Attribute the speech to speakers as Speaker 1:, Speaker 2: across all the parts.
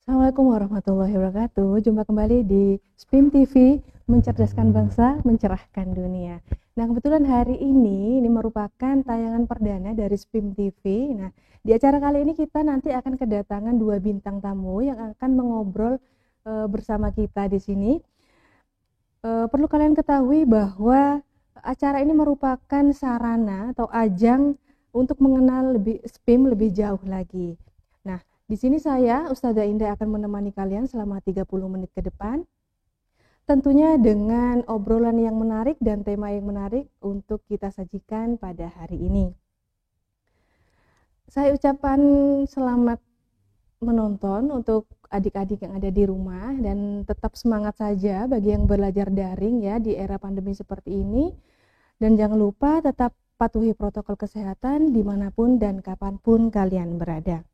Speaker 1: Assalamualaikum warahmatullahi wabarakatuh. Jumpa kembali di SPIM TV, mencerdaskan bangsa, mencerahkan dunia. Nah, kebetulan hari ini merupakan tayangan perdana dari SPIM TV. Nah, di acara kali ini kita nanti akan kedatangan dua bintang tamu yang akan mengobrol bersama kita di sini. Perlu kalian ketahui bahwa acara ini merupakan sarana atau ajang untuk mengenal SPIM lebih jauh lagi. Nah, di sini saya, Ustazah Indah, akan menemani kalian selama 30 menit ke depan. Tentunya dengan obrolan yang menarik dan tema yang menarik untuk kita sajikan pada hari ini. Saya ucapkan selamat menonton untuk adik-adik yang ada di rumah dan tetap semangat saja bagi yang belajar daring ya di era pandemi seperti ini. Dan jangan lupa tetap patuhi protokol kesehatan dimanapun dan kapanpun kalian berada.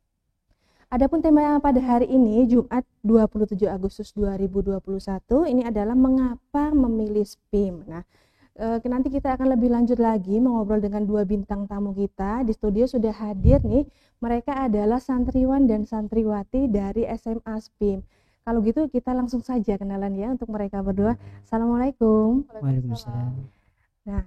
Speaker 1: Adapun tema pada hari ini, Jumat 27 Agustus 2021, ini adalah mengapa memilih SPIM. Nah, nanti kita akan lebih lanjut lagi mengobrol dengan dua bintang tamu kita. Di studio sudah hadir nih, mereka adalah santriwan dan santriwati dari SMA SPIM. Kalau gitu kita langsung saja kenalan ya untuk mereka berdua. Assalamualaikum.
Speaker 2: Waalaikumsalam.
Speaker 1: Nah,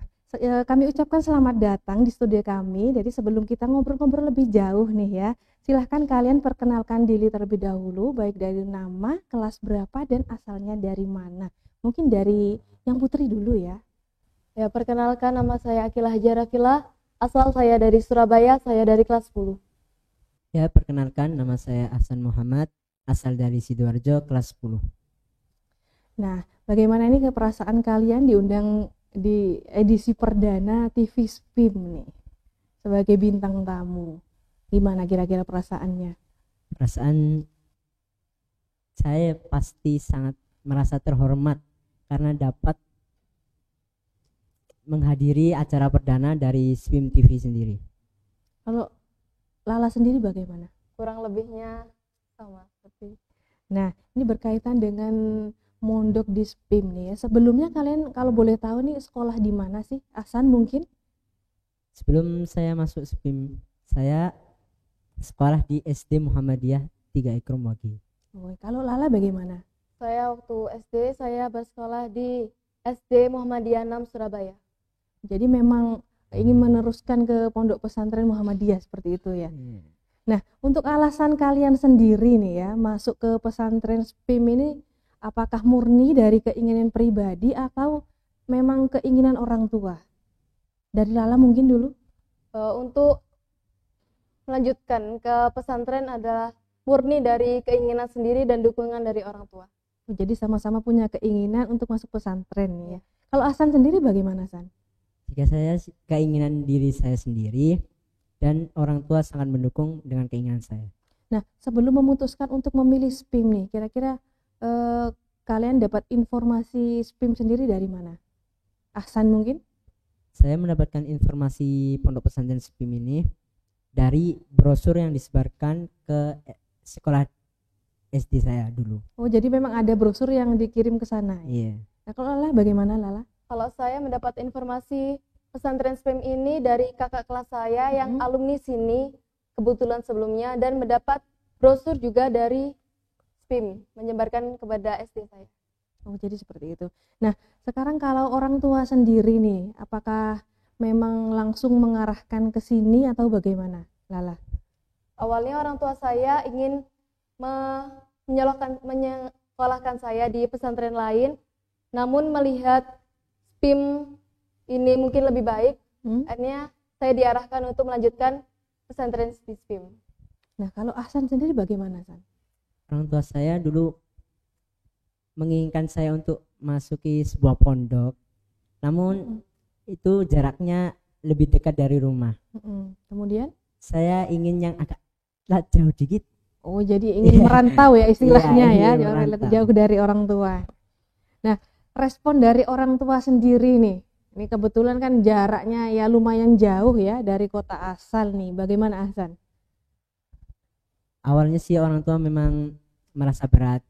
Speaker 1: kami ucapkan selamat datang di studio kami. Jadi sebelum kita ngobrol-ngobrol lebih jauh nih ya, silahkan kalian perkenalkan diri terlebih dahulu, baik dari nama, kelas berapa, dan asalnya dari mana. Mungkin dari yang Putri dulu ya.
Speaker 3: Ya, perkenalkan, nama saya Akilah Jarafila, asal saya dari Surabaya, saya dari kelas 10.
Speaker 2: Ya, perkenalkan, nama saya Hasan Muhammad, asal dari Sidoarjo, kelas 10.
Speaker 1: Nah, bagaimana ini keperasaan kalian diundang di edisi perdana TV SPIM nih sebagai bintang tamu? Gimana kira-kira perasaannya?
Speaker 2: Perasaan saya pasti sangat merasa terhormat karena dapat menghadiri acara perdana dari SPIM TV sendiri.
Speaker 1: Kalau Lala sendiri bagaimana?
Speaker 3: Kurang lebihnya sama seperti.
Speaker 1: Nah, ini berkaitan dengan mondok di SPIM nih ya. Sebelumnya kalian kalau boleh tahu nih sekolah di mana sih? Hasan mungkin?
Speaker 2: Sebelum saya masuk SPIM, saya sekolah di SD Muhammadiyah 3 Ikrom Wagi.
Speaker 1: Oh, kalau Lala bagaimana?
Speaker 3: Saya waktu SD, saya bersekolah di SD Muhammadiyah 6 Surabaya.
Speaker 1: Jadi memang ingin meneruskan ke pondok pesantren Muhammadiyah seperti itu ya. Nah, untuk alasan kalian sendiri nih ya, masuk ke pesantren SPIM ini, apakah murni dari keinginan pribadi atau memang keinginan orang tua? Dari Lala mungkin dulu.
Speaker 3: Untuk melanjutkan ke pesantren adalah murni dari keinginan sendiri dan dukungan dari orang tua.
Speaker 1: Jadi sama-sama punya keinginan untuk masuk pesantren nih ya. Kalau Hasan sendiri bagaimana, San?
Speaker 2: Jika saya keinginan diri saya sendiri dan orang tua sangat mendukung dengan keinginan saya.
Speaker 1: Nah, sebelum memutuskan untuk memilih SPIM nih, kira-kira kalian dapat informasi SPIM sendiri dari mana? Ahsan mungkin?
Speaker 2: Saya mendapatkan informasi pondok pesantren SPIM ini dari brosur yang disebarkan ke sekolah SD saya dulu.
Speaker 1: Oh, jadi memang ada brosur yang dikirim ke sana.
Speaker 2: Iya.
Speaker 1: Nah, kalau Lala bagaimana, Lala?
Speaker 3: Kalau saya mendapat informasi pesantren SPIM ini dari kakak kelas saya yang alumni sini kebetulan sebelumnya, dan mendapat brosur juga dari SPIM menyebarkan kepada SD saya.
Speaker 1: Oh, jadi seperti itu. Nah, sekarang kalau orang tua sendiri nih, apakah memang langsung mengarahkan ke sini atau bagaimana, Lala?
Speaker 3: Awalnya orang tua saya ingin menyekolahkan saya di pesantren lain, namun melihat SPIM ini mungkin lebih baik, akhirnya saya diarahkan untuk melanjutkan pesantren di SPIM.
Speaker 1: Nah, kalau Ahsan sendiri bagaimana, San?
Speaker 2: Orang tua saya dulu menginginkan saya untuk masuki sebuah pondok, namun itu jaraknya lebih dekat dari rumah.
Speaker 1: Kemudian?
Speaker 2: Saya ingin yang agak jauh dikit.
Speaker 1: Oh, jadi ingin merantau ya istilahnya ya, jauh dari orang tua. Nah, respon dari orang tua sendiri nih, ini kebetulan kan jaraknya ya lumayan jauh ya dari kota asal nih, bagaimana Ahsan?
Speaker 2: Awalnya sih orang tua memang merasa berat,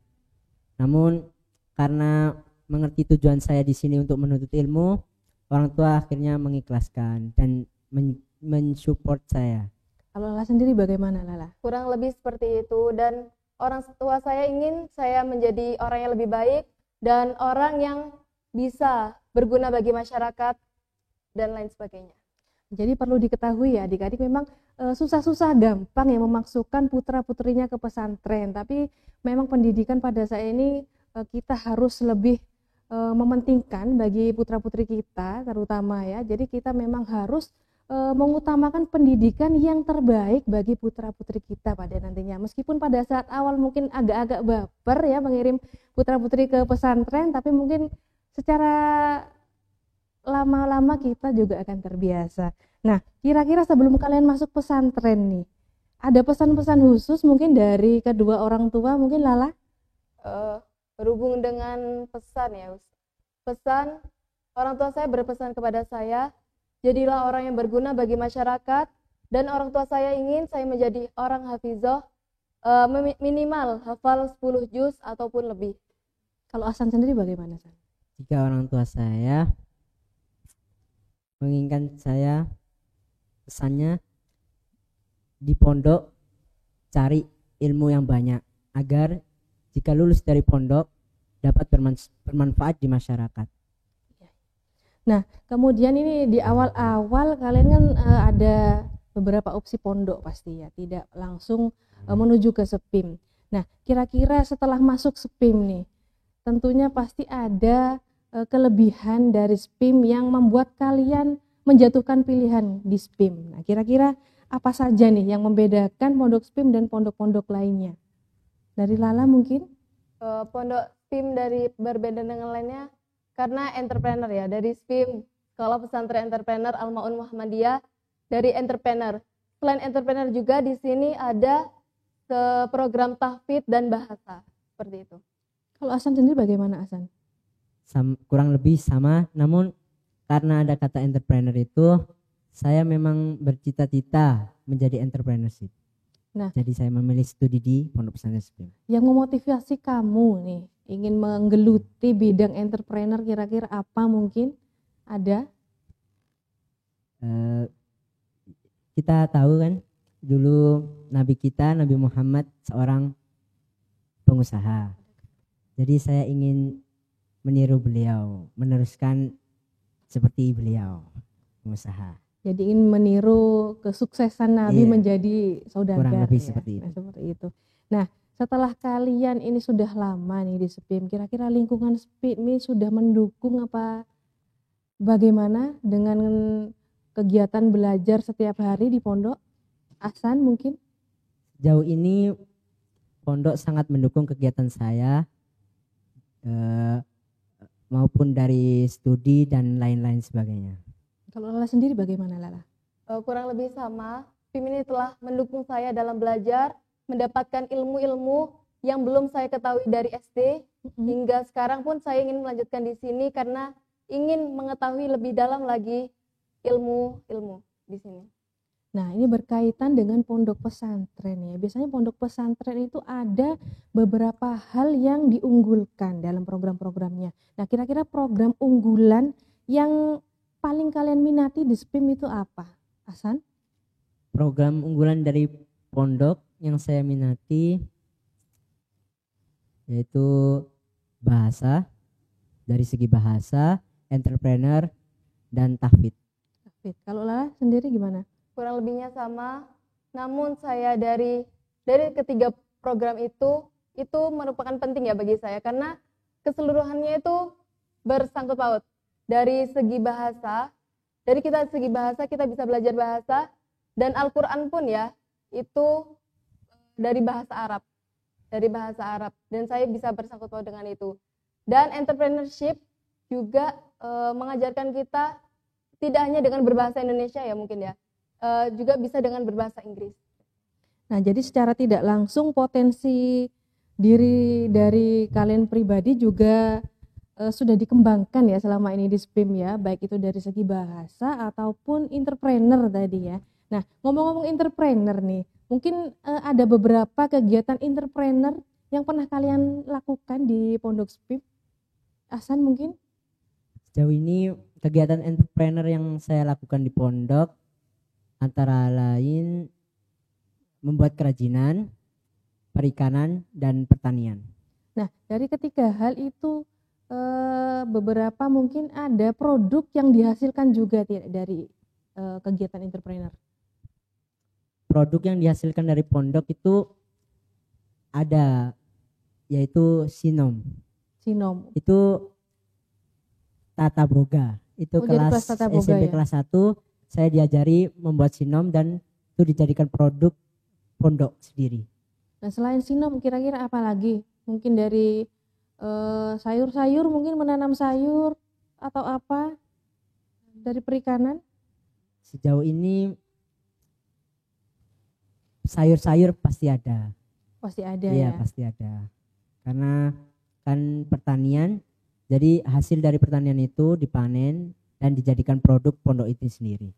Speaker 2: namun karena mengerti tujuan saya di sini untuk menuntut ilmu, orang tua akhirnya mengikhlaskan dan mensupport saya.
Speaker 1: Kalau Lala sendiri bagaimana, Lala?
Speaker 3: Kurang lebih seperti itu, dan orang tua saya ingin saya menjadi orang yang lebih baik dan orang yang bisa berguna bagi masyarakat dan lain sebagainya.
Speaker 1: Jadi perlu diketahui ya adik-adik, memang susah-susah gampang ya memasukkan putra-putrinya ke pesantren, tapi memang pendidikan pada saya ini kita harus lebih mementingkan bagi putra-putri kita terutama ya. Jadi kita memang harus mengutamakan pendidikan yang terbaik bagi putra-putri kita pada nantinya. Meskipun pada saat awal mungkin agak-agak baper ya mengirim putra-putri ke pesantren, tapi mungkin secara lama-lama kita juga akan terbiasa. Nah, kira-kira sebelum kalian masuk pesantren nih, ada pesan-pesan khusus mungkin dari kedua orang tua, mungkin Lala?
Speaker 3: Berhubung dengan pesan ya, pesan orang tua saya berpesan kepada saya, jadilah orang yang berguna bagi masyarakat, dan orang tua saya ingin saya menjadi orang hafizoh, minimal hafal 10 juz ataupun lebih.
Speaker 1: Kalau Hasan sendiri bagaimana, San?
Speaker 2: Jika orang tua saya menginginkan saya, pesannya di pondok cari ilmu yang banyak agar jika lulus dari pondok dapat bermanfaat di masyarakat.
Speaker 1: Nah, kemudian ini di awal-awal kalian kan ada beberapa opsi pondok pasti ya, tidak langsung menuju ke SPIM. Nah, kira-kira setelah masuk SPIM nih, tentunya pasti ada kelebihan dari SPIM yang membuat kalian menjatuhkan pilihan di SPIM. Nah, kira-kira apa saja nih yang membedakan pondok SPIM dan pondok-pondok lainnya? Dari Lala mungkin?
Speaker 3: Pondok SPIM dari berbeda dengan lainnya karena entrepreneur ya, dari SPIM Sekolah Pesantren Entrepreneur Al-Ma'un Muhammadiyah, dari entrepreneur. Selain entrepreneur juga di sini ada program tahfidz dan bahasa, seperti itu.
Speaker 1: Kalau Hasan sendiri bagaimana, Hasan?
Speaker 2: Kurang lebih sama, namun karena ada kata entrepreneur itu, saya memang bercita-cita menjadi entrepreneurship.
Speaker 1: Nah,
Speaker 2: jadi saya memilih studi di Pondok Pesantren SPIM.
Speaker 1: Yang memotivasi kamu nih ingin menggeluti bidang entrepreneur, kira-kira apa mungkin? Ada?
Speaker 2: Kita tahu kan dulu Nabi kita, Nabi Muhammad seorang pengusaha. Jadi saya ingin meniru beliau, meneruskan seperti beliau, pengusaha.
Speaker 1: Jadi ingin meniru kesuksesan Nabi menjadi saudagar.
Speaker 2: Kurang lebih
Speaker 1: ya?
Speaker 2: seperti itu.
Speaker 1: Nah, seperti itu. Nah, setelah kalian ini sudah lama nih di SPIM, kira-kira lingkungan SPIM ini sudah mendukung apa bagaimana dengan kegiatan belajar setiap hari di pondok? Hasan mungkin?
Speaker 2: Jauh ini pondok sangat mendukung kegiatan saya, maupun dari studi dan lain-lain sebagainya.
Speaker 1: Kalau Lala sendiri bagaimana, Lala?
Speaker 3: Kurang lebih sama. SPIM ini telah mendukung saya dalam belajar, mendapatkan ilmu-ilmu yang belum saya ketahui dari SD, hingga sekarang pun saya ingin melanjutkan di sini karena ingin mengetahui lebih dalam lagi ilmu-ilmu di sini.
Speaker 1: Nah, ini berkaitan dengan pondok pesantren ya. Biasanya pondok pesantren itu ada beberapa hal yang diunggulkan dalam program-programnya. Nah, kira-kira program unggulan yang paling kalian minati di SPIM itu apa, Hasan?
Speaker 2: Program unggulan dari pondok yang saya minati yaitu bahasa, dari segi bahasa, entrepreneur, dan tahfidz.
Speaker 1: Kalau Lala sendiri gimana?
Speaker 3: Kurang lebihnya sama, namun saya dari ketiga program itu merupakan penting ya bagi saya karena keseluruhannya itu bersangkut paut. Dari segi bahasa kita bisa belajar bahasa, dan Al-Quran pun ya itu dari bahasa Arab, dan saya bisa bersangkut paut dengan itu. Dan entrepreneurship juga mengajarkan kita tidak hanya dengan berbahasa Indonesia ya mungkin ya, juga bisa dengan berbahasa Inggris.
Speaker 1: Nah, jadi secara tidak langsung potensi diri dari kalian pribadi juga sudah dikembangkan ya selama ini di SPIM ya, baik itu dari segi bahasa ataupun entrepreneur tadi ya. Nah, ngomong-ngomong entrepreneur nih, mungkin ada beberapa kegiatan entrepreneur yang pernah kalian lakukan di Pondok SPIM. Hasan mungkin?
Speaker 2: Sejauh ini kegiatan entrepreneur yang saya lakukan di pondok antara lain membuat kerajinan, perikanan, dan pertanian.
Speaker 1: Nah, dari ketiga hal itu beberapa mungkin ada produk yang dihasilkan juga tidak dari kegiatan entrepreneur.
Speaker 2: Produk yang dihasilkan dari pondok itu ada, yaitu Sinom.
Speaker 1: Sinom.
Speaker 2: Itu tata boga. Itu
Speaker 1: jadi kelas tata boga
Speaker 2: SMP
Speaker 1: ya?
Speaker 2: kelas 1 saya diajari membuat Sinom dan itu dijadikan produk pondok sendiri.
Speaker 1: Nah, selain Sinom kira-kira apa lagi? Mungkin dari sayur-sayur, mungkin menanam sayur atau apa dari perikanan?
Speaker 2: Sejauh ini sayur-sayur pasti ada.
Speaker 1: Pasti ada
Speaker 2: Iya,
Speaker 1: ya.
Speaker 2: pasti ada. Karena kan pertanian, jadi hasil dari pertanian itu dipanen dan dijadikan produk pondok itu sendiri.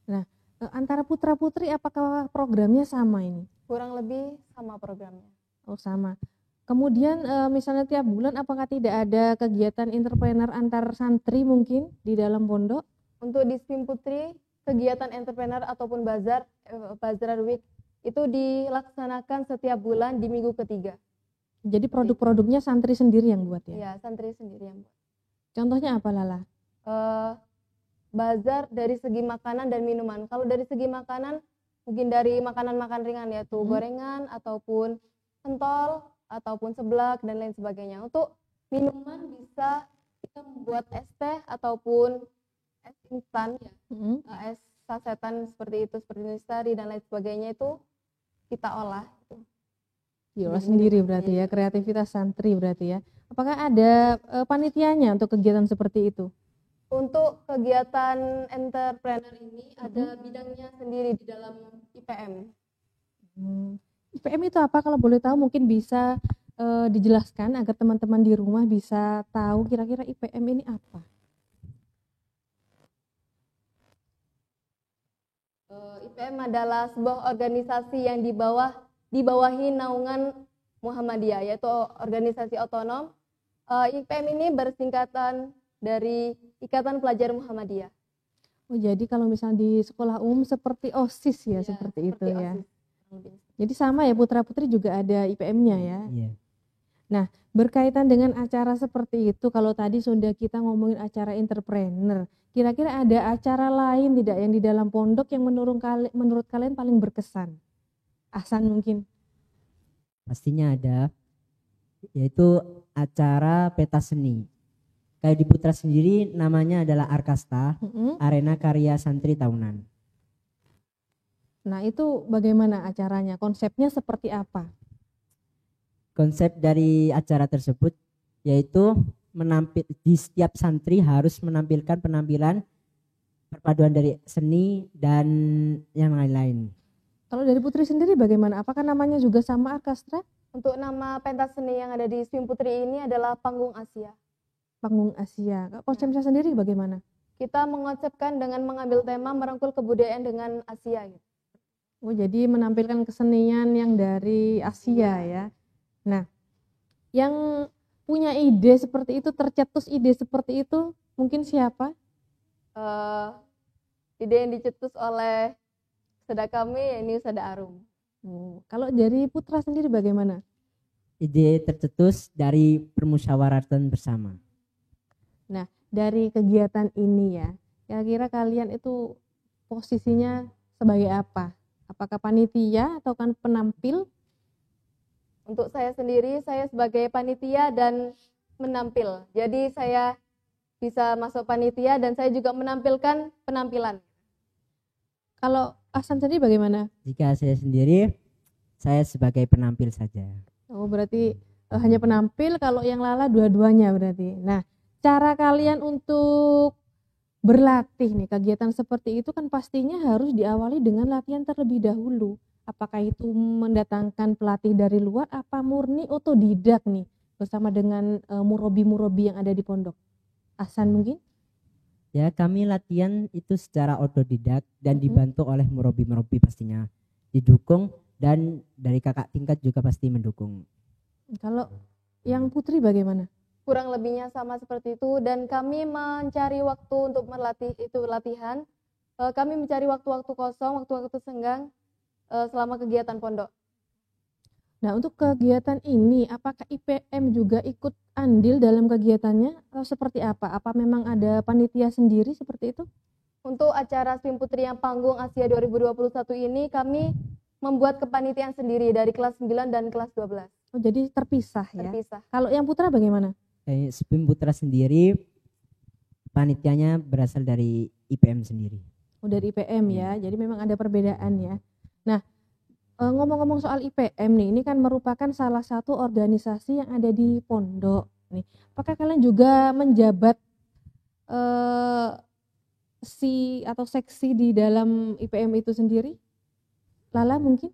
Speaker 1: Nah, antara putra-putri apakah programnya sama ini?
Speaker 3: Kurang lebih sama programnya.
Speaker 1: Oh, sama. Kemudian misalnya tiap bulan apakah tidak ada kegiatan entrepreneur antar santri mungkin di dalam pondok?
Speaker 3: Untuk di SPIM Putri, kegiatan entrepreneur ataupun bazar week itu dilaksanakan setiap bulan di minggu ketiga.
Speaker 1: Jadi produk-produknya santri sendiri yang buat ya?
Speaker 3: Iya, santri sendiri yang buat.
Speaker 1: Contohnya apa Lala?
Speaker 3: Bazar dari segi makanan dan minuman. Kalau dari segi makanan, mungkin dari makanan-makanan ringan yaitu gorengan ataupun pentol ataupun seblak dan lain sebagainya. Untuk minuman bisa kita membuat es teh ataupun es instan ya, es sasetan seperti itu, seperti Nustari dan lain sebagainya itu kita olah.
Speaker 1: Diolah sendiri berarti ya, kreativitas santri berarti ya. Apakah ada panitianya untuk kegiatan seperti itu?
Speaker 3: Untuk kegiatan entrepreneur ini ada bidangnya sendiri di dalam IPM.
Speaker 1: IPM itu apa kalau boleh tahu, mungkin bisa dijelaskan agar teman-teman di rumah bisa tahu kira-kira IPM ini apa?
Speaker 3: IPM adalah sebuah organisasi yang dibawahi naungan Muhammadiyah, yaitu organisasi otonom. IPM ini bersingkatan dari Ikatan Pelajar Muhammadiyah.
Speaker 1: Oh, jadi kalau misalnya di sekolah umum seperti OSIS ya, seperti itu ya.
Speaker 3: OSIS.
Speaker 1: Jadi sama ya, putra-putri juga ada IPM-nya ya.
Speaker 2: Iya.
Speaker 1: Nah, berkaitan dengan acara seperti itu, kalau tadi sudah kita ngomongin acara entrepreneur, kira-kira ada acara lain tidak yang di dalam pondok yang menurut kalian paling berkesan? Ahsan mungkin?
Speaker 2: Pastinya ada, yaitu acara pentas seni. Kayak di Putra sendiri namanya adalah Arkasta, Arena Karya Santri Tahunan.
Speaker 1: Nah, itu bagaimana acaranya? Konsepnya seperti apa?
Speaker 2: Konsep dari acara tersebut yaitu di setiap santri harus menampilkan penampilan perpaduan dari seni dan yang lain-lain.
Speaker 1: Kalau dari Putri sendiri bagaimana? Apakah namanya juga sama Arkastra?
Speaker 3: Untuk nama pentas seni yang ada di SPIM Putri ini adalah Panggung Asia.
Speaker 1: Panggung Asia. Konsepnya sendiri bagaimana?
Speaker 3: Kita mengonsepkan dengan mengambil tema merangkul kebudayaan dengan Asia. Gitu.
Speaker 1: Oh, jadi menampilkan kesenian yang dari Asia ya. Nah, yang punya ide seperti itu, tercetus ide seperti itu, mungkin siapa?
Speaker 3: Ide yang dicetus oleh saudara kami, ini Ustadzah Arum.
Speaker 1: Kalau dari Putra sendiri bagaimana?
Speaker 2: Ide tercetus dari permusyawaratan bersama.
Speaker 1: Nah, dari kegiatan ini ya, kira-kira kalian itu posisinya sebagai apa? Apakah panitia atau kan penampil?
Speaker 3: Untuk saya sendiri, saya sebagai panitia dan menampil. Jadi saya bisa masuk panitia dan saya juga menampilkan penampilan.
Speaker 1: Kalau Ahsan sendiri bagaimana?
Speaker 2: Jika saya sendiri, saya sebagai penampil saja.
Speaker 1: Oh, berarti hanya penampil, kalau yang Lala dua-duanya berarti. Nah, cara kalian untuk berlatih nih, kegiatan seperti itu kan pastinya harus diawali dengan latihan terlebih dahulu. Apakah itu mendatangkan pelatih dari luar, apa murni otodidak nih bersama dengan murobi-murobi yang ada di pondok? Ahsan mungkin?
Speaker 2: Ya, kami latihan itu secara otodidak dan dibantu oleh murobi-murobi pastinya. Didukung dan dari kakak tingkat juga pasti mendukung.
Speaker 1: Kalau yang Putri bagaimana?
Speaker 3: Kurang lebihnya sama seperti itu dan kami mencari waktu untuk melatih itu latihan. Kami mencari waktu-waktu kosong, waktu-waktu senggang selama kegiatan pondok.
Speaker 1: Nah, untuk kegiatan ini, apakah IPM juga ikut andil dalam kegiatannya atau seperti apa? Apa memang ada panitia sendiri seperti itu?
Speaker 3: Untuk acara SPIM Putri yang Panggung Asia 2021 ini kami membuat kepanitiaan sendiri dari kelas 9 dan kelas 12.
Speaker 1: Oh, jadi terpisah ya.
Speaker 3: Terpisah.
Speaker 1: Kalau yang putra bagaimana?
Speaker 2: SPIM Putra sendiri panitianya berasal dari IPM sendiri.
Speaker 1: Oh, dari IPM ya. Jadi memang ada perbedaan ya. Nah, ngomong-ngomong soal IPM nih, ini kan merupakan salah satu organisasi yang ada di pondok nih. Apakah kalian juga menjabat atau seksi di dalam IPM itu sendiri? Lala mungkin?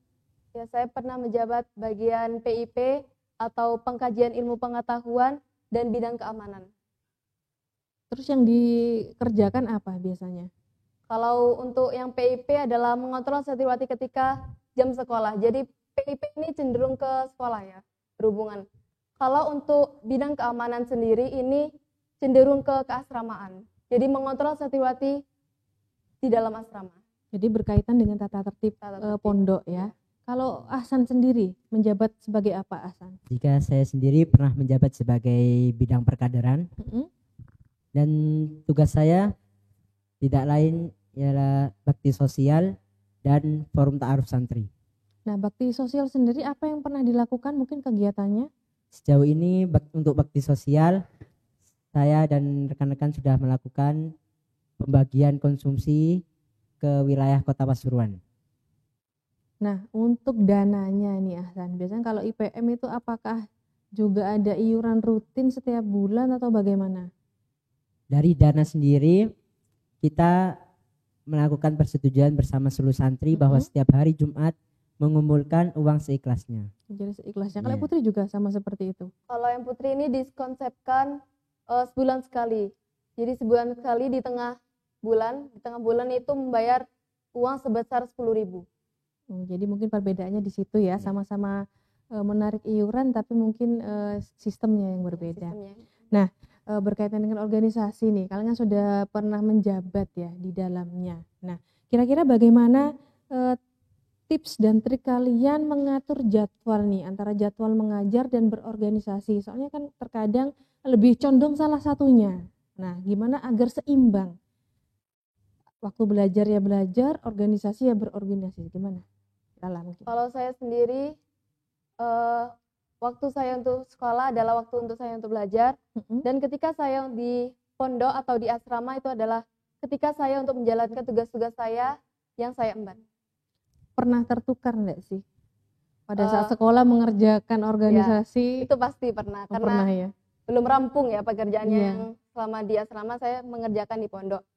Speaker 3: Ya, saya pernah menjabat bagian PIP atau pengkajian ilmu pengetahuan dan bidang keamanan.
Speaker 1: Terus yang dikerjakan apa biasanya?
Speaker 3: Kalau untuk yang PIP adalah mengontrol santriwati ketika jam sekolah. Jadi PIP ini cenderung ke sekolah ya, berhubungan. Kalau untuk bidang keamanan sendiri ini cenderung ke keasramaan. Jadi mengontrol santriwati di dalam asrama.
Speaker 1: Jadi berkaitan dengan tata tertib pondok ya. Kalau Ahsan sendiri menjabat sebagai apa, Ahsan?
Speaker 2: Jika saya sendiri pernah menjabat sebagai bidang perkaderan, dan tugas saya tidak lain ialah bakti sosial dan forum ta'aruf santri.
Speaker 1: Nah, bakti sosial sendiri apa yang pernah dilakukan, mungkin kegiatannya?
Speaker 2: Sejauh ini untuk bakti sosial, saya dan rekan-rekan sudah melakukan pembagian konsumsi ke wilayah Kota Pasuruan.
Speaker 1: Nah, untuk dananya nih Ahsan, biasanya kalau IPM itu apakah juga ada iuran rutin setiap bulan atau bagaimana?
Speaker 2: Dari dana sendiri, kita melakukan persetujuan bersama seluruh santri bahwa setiap hari Jumat mengumpulkan uang seikhlasnya.
Speaker 1: Jadi seikhlasnya. Kalau Putri juga sama seperti itu?
Speaker 3: Kalau yang Putri ini dikonsepkan sebulan sekali. Jadi sebulan sekali di tengah bulan itu membayar uang sebesar 10.000.
Speaker 1: Jadi mungkin perbedaannya di situ ya, sama-sama menarik iuran tapi mungkin sistemnya yang berbeda. Nah, berkaitan dengan organisasi nih, kalian kan sudah pernah menjabat ya di dalamnya. Nah, kira-kira bagaimana tips dan trik kalian mengatur jadwal nih antara jadwal mengajar dan berorganisasi? Soalnya kan terkadang lebih condong salah satunya. Nah, gimana agar seimbang? Waktu belajar ya belajar, organisasi ya berorganisasi. Gimana? Lala mungkin.
Speaker 3: Kalau saya sendiri, waktu saya untuk sekolah adalah waktu untuk saya untuk belajar. Dan ketika saya di pondok atau di asrama itu adalah ketika saya untuk menjalankan tugas-tugas saya yang saya emban.
Speaker 1: Pernah tertukar enggak sih? Pada saat sekolah mengerjakan organisasi?
Speaker 3: Ya, itu pasti pernah. Karena
Speaker 1: pernah ya?
Speaker 3: Belum rampung ya pekerjaannya yang selama di asrama saya mengerjakan di pondok,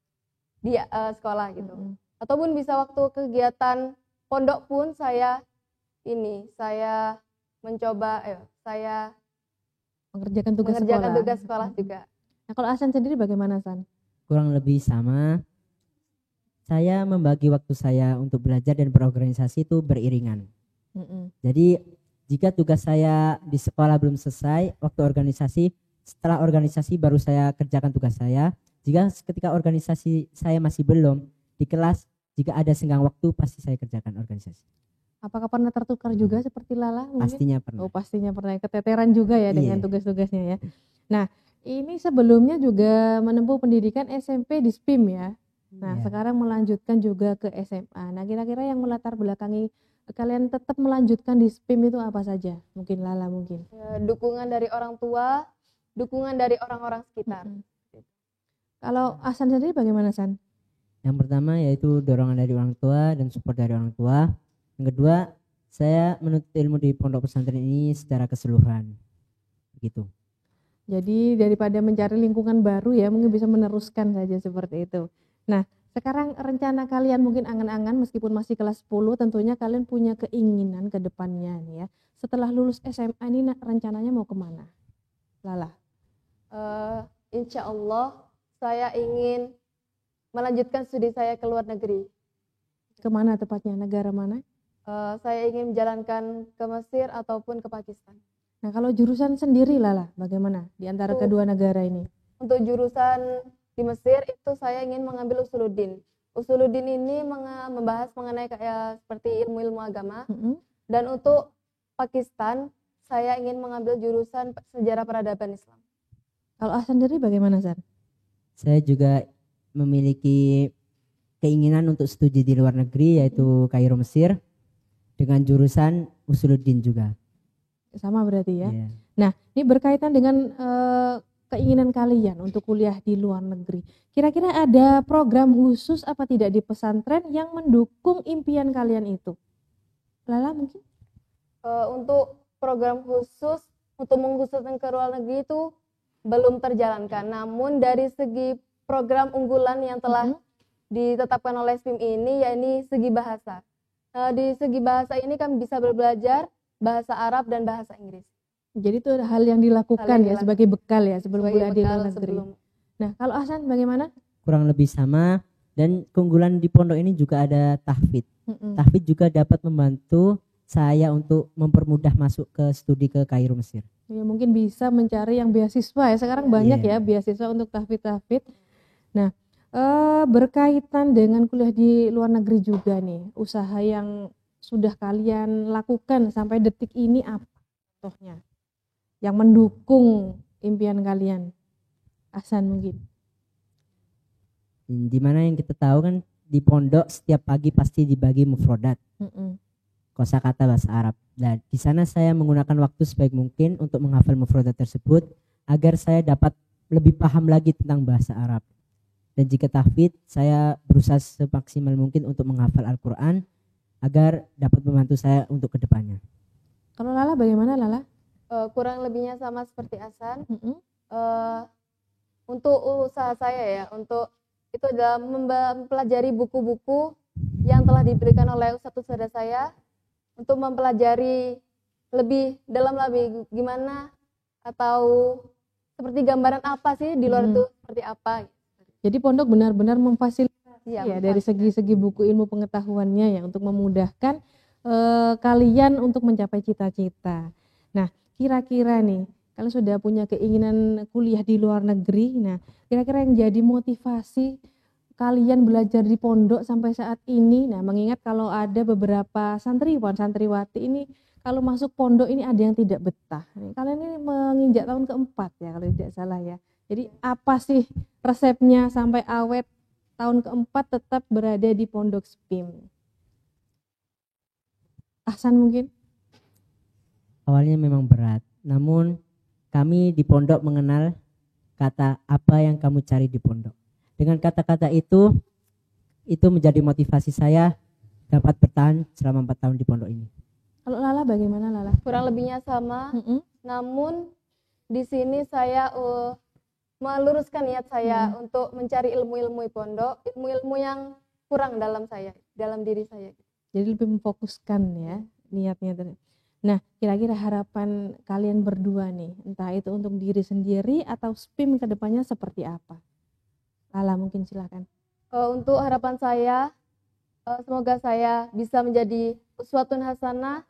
Speaker 3: di sekolah gitu. Ataupun bisa waktu kegiatan pondok pun saya mencoba saya
Speaker 1: mengerjakan tugas
Speaker 3: sekolah juga.
Speaker 1: Nah, kalau Ahsan sendiri bagaimana, San?
Speaker 2: Kurang lebih sama. Saya membagi waktu saya untuk belajar dan berorganisasi itu beriringan. Jadi jika tugas saya di sekolah belum selesai, waktu organisasi, setelah organisasi baru saya kerjakan tugas saya. Jika ketika organisasi saya masih belum, di kelas jika ada senggang waktu pasti saya kerjakan organisasi.
Speaker 1: Apakah pernah tertukar juga seperti Lala? Mungkin?
Speaker 2: Pastinya pernah.
Speaker 1: Oh, pastinya pernah. Keteteran juga ya dengan tugas-tugasnya ya. Nah, ini sebelumnya juga menempuh pendidikan SMP di SPIM ya. Nah, sekarang melanjutkan juga ke SMA. Nah, kira-kira yang melatar belakangi kalian tetap melanjutkan di SPIM itu apa saja? Mungkin Lala mungkin.
Speaker 3: Ya, dukungan dari orang tua, dukungan dari orang-orang sekitar.
Speaker 1: Kalau Ahsan sendiri bagaimana, San?
Speaker 2: Yang pertama yaitu dorongan dari orang tua dan support dari orang tua. Yang kedua, saya menuntut ilmu di pondok pesantren ini secara keseluruhan. Begitu.
Speaker 1: Jadi daripada mencari lingkungan baru ya, mungkin bisa meneruskan saja seperti itu. Nah, sekarang rencana kalian mungkin angan-angan meskipun masih kelas 10, tentunya kalian punya keinginan ke depannya nih ya. Setelah lulus SMA ini rencananya mau kemana? Lala?
Speaker 3: Insya Allah saya ingin melanjutkan studi saya ke luar negeri.
Speaker 1: Kemana tepatnya? Negara mana?
Speaker 3: Saya ingin menjalankan ke Mesir ataupun ke Pakistan.
Speaker 1: Nah, kalau jurusan sendiri Lala, bagaimana di antara kedua negara ini?
Speaker 3: Untuk jurusan di Mesir itu saya ingin mengambil usuluddin. Usuluddin ini membahas mengenai kayak seperti ilmu-ilmu agama. Dan untuk Pakistan, saya ingin mengambil jurusan sejarah peradaban Islam.
Speaker 1: Kalau Ahsan sendiri bagaimana, San?
Speaker 2: Saya juga memiliki keinginan untuk studi di luar negeri, yaitu Kairo, Mesir, dengan jurusan Usuluddin juga.
Speaker 1: Sama berarti ya.
Speaker 2: Iya.
Speaker 1: Nah, ini berkaitan dengan keinginan kalian untuk kuliah di luar negeri. Kira-kira ada program khusus apa tidak di pesantren yang mendukung impian kalian itu? Lala mungkin?
Speaker 3: Untuk program khusus untuk mengkhususkan ke luar negeri itu belum terjalankan. Namun dari segi program unggulan yang telah ditetapkan oleh SPIM ini, yakni segi bahasa. Di segi bahasa ini kami bisa belajar bahasa Arab dan bahasa Inggris.
Speaker 1: Jadi itu hal yang dilakukan sebagai bekal ya sebelum kuliah di luar negeri. Nah, kalau Ahsan bagaimana?
Speaker 2: Kurang lebih sama, dan keunggulan di pondok ini juga ada tahfidz. Tahfidz juga dapat membantu saya untuk mempermudah masuk ke studi ke Kairo, Mesir.
Speaker 1: Ya, mungkin bisa mencari yang beasiswa ya. Sekarang banyak ya beasiswa untuk tahfidz. Nah, berkaitan dengan kuliah di luar negeri juga nih, usaha yang sudah kalian lakukan sampai detik ini apa contohnya yang mendukung impian kalian? Ahsan mungkin.
Speaker 2: Dimana yang kita tahu kan di pondok setiap pagi pasti dibagi mufrodat, kosakata bahasa Arab. Dan di sana saya menggunakan waktu sebaik mungkin untuk menghafal mufrodat tersebut agar saya dapat lebih paham lagi tentang bahasa Arab. Dan jika tahfidz, saya berusaha semaksimal mungkin untuk menghafal Al-Quran agar dapat membantu saya untuk kedepannya.
Speaker 1: Kalau Lala bagaimana Lala?
Speaker 3: Kurang lebihnya sama seperti Ahsan. Untuk usaha saya ya, untuk itu adalah mempelajari buku-buku yang telah diberikan oleh ustadz-ustadzah saya, untuk mempelajari lebih dalam lagi gimana atau seperti gambaran apa sih di luar itu seperti apa.
Speaker 1: Jadi pondok benar-benar memfasilitasi ya dari segi-segi buku ilmu pengetahuannya ya untuk memudahkan kalian untuk mencapai cita-cita. Nah, kira-kira nih kalau sudah punya keinginan kuliah di luar negeri, nah kira-kira yang jadi motivasi kalian belajar di pondok sampai saat ini, nah mengingat kalau ada beberapa santriwan, santriwati ini kalau masuk pondok ini ada yang tidak betah. Kalian ini menginjak tahun keempat ya kalau tidak salah ya. Jadi apa sih resepnya sampai awet tahun keempat tetap berada di pondok SPIM? Ahsan mungkin?
Speaker 2: Awalnya memang berat, namun kami di pondok mengenal kata apa yang kamu cari di pondok. Dengan kata-kata itu menjadi motivasi saya dapat bertahan selama 4 tahun di pondok ini.
Speaker 1: Kalau Lala bagaimana Lala?
Speaker 3: Kurang lebihnya sama, namun di sini saya meluruskan niat saya untuk mencari ilmu-ilmu pondok, ilmu-ilmu yang kurang dalam diri saya.
Speaker 1: Jadi lebih memfokuskan ya niatnya tadi. Nah, kira-kira harapan kalian berdua nih, entah itu untuk diri sendiri atau SPIM ke depannya seperti apa? Lala mungkin silakan.
Speaker 3: Untuk harapan saya, semoga saya bisa menjadi uswatun hasanah,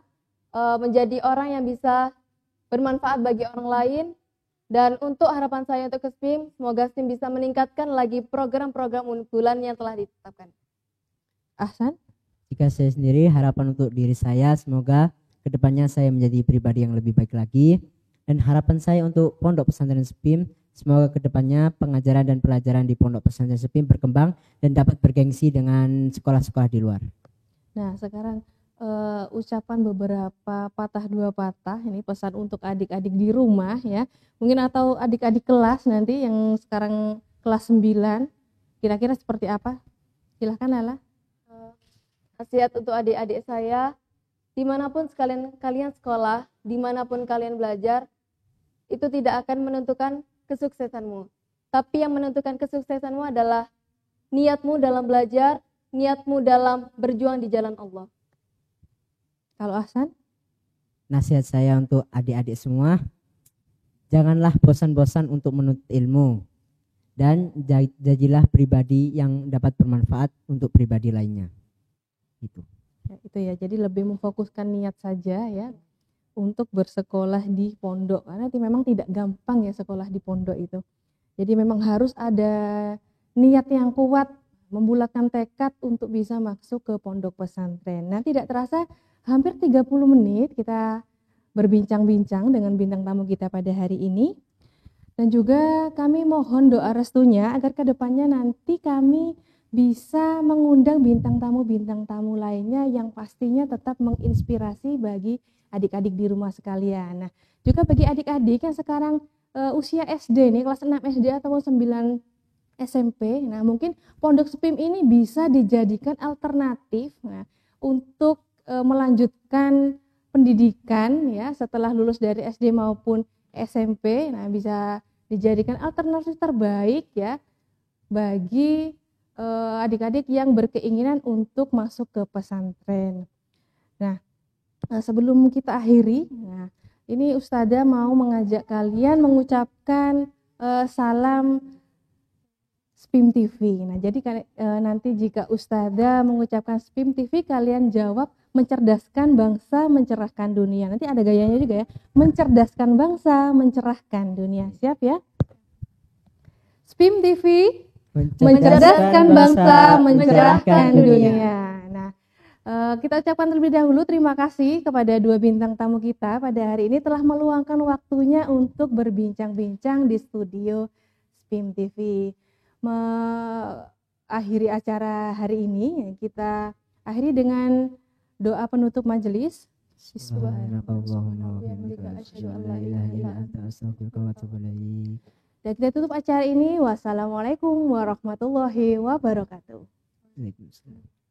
Speaker 3: menjadi orang yang bisa bermanfaat bagi orang lain. Dan untuk harapan saya untuk ke SPIM, semoga SPIM bisa meningkatkan lagi program-program unggulan yang telah ditetapkan.
Speaker 1: Ahsan?
Speaker 2: Jika saya sendiri, harapan untuk diri saya semoga kedepannya saya menjadi pribadi yang lebih baik lagi, dan harapan saya untuk pondok pesantren SPIM semoga kedepannya pengajaran dan pelajaran di pondok pesantren SPIM berkembang dan dapat bergengsi dengan sekolah-sekolah di luar.
Speaker 1: Nah sekarang ucapan beberapa patah dua patah, ini pesan untuk adik-adik di rumah ya, mungkin atau adik-adik kelas nanti yang sekarang kelas 9, kira-kira seperti apa? Silahkan Lala.
Speaker 3: Nasihat untuk adik-adik saya, dimanapun kalian sekolah, dimanapun kalian belajar, itu tidak akan menentukan kesuksesanmu. Tapi yang menentukan kesuksesanmu adalah niatmu dalam belajar, niatmu dalam berjuang di jalan Allah.
Speaker 1: Kalau Ahsan?
Speaker 2: Nasihat saya untuk adik-adik semua, janganlah bosan-bosan untuk menuntut ilmu, dan jadilah pribadi yang dapat bermanfaat untuk pribadi lainnya.
Speaker 1: Itu ya, jadi lebih memfokuskan niat saja ya untuk bersekolah di pondok, karena memang tidak gampang ya sekolah di pondok itu. Jadi memang harus ada niat yang kuat, membulatkan tekad untuk bisa masuk ke pondok pesantren. Nah tidak terasa hampir 30 menit kita berbincang-bincang dengan bintang tamu kita pada hari ini. Dan juga kami mohon doa restunya agar kedepannya nanti kami bisa mengundang bintang tamu lainnya yang pastinya tetap menginspirasi bagi adik-adik di rumah sekalian. Nah, juga bagi adik-adik yang sekarang usia SD nih, kelas 6 SD atau 9 SMP, nah mungkin Pondok SPIM ini bisa dijadikan alternatif untuk melanjutkan pendidikan ya setelah lulus dari SD maupun SMP. Nah, bisa dijadikan alternatif terbaik ya bagi adik-adik yang berkeinginan untuk masuk ke pesantren. Nah, sebelum kita akhiri, nah, ini Ustazah mau mengajak kalian mengucapkan salam SPIM TV. Nah, jadi nanti jika Ustazah mengucapkan SPIM TV, kalian jawab mencerdaskan bangsa, mencerahkan dunia. Nanti ada gayanya juga ya, mencerdaskan bangsa, mencerahkan dunia. Siap ya? SPIM TV, mencerdaskan bangsa, mencerahkan dunia. Nah, kita ucapkan terlebih dahulu terima kasih kepada dua bintang tamu kita pada hari ini telah meluangkan waktunya untuk berbincang-bincang di studio SPIM TV. Mengakhiri acara hari ini, kita akhiri dengan doa penutup majelis. Dan kita tutup acara ini. Wassalamualaikum warahmatullahi wabarakatuh.
Speaker 2: Waalaikumsalam.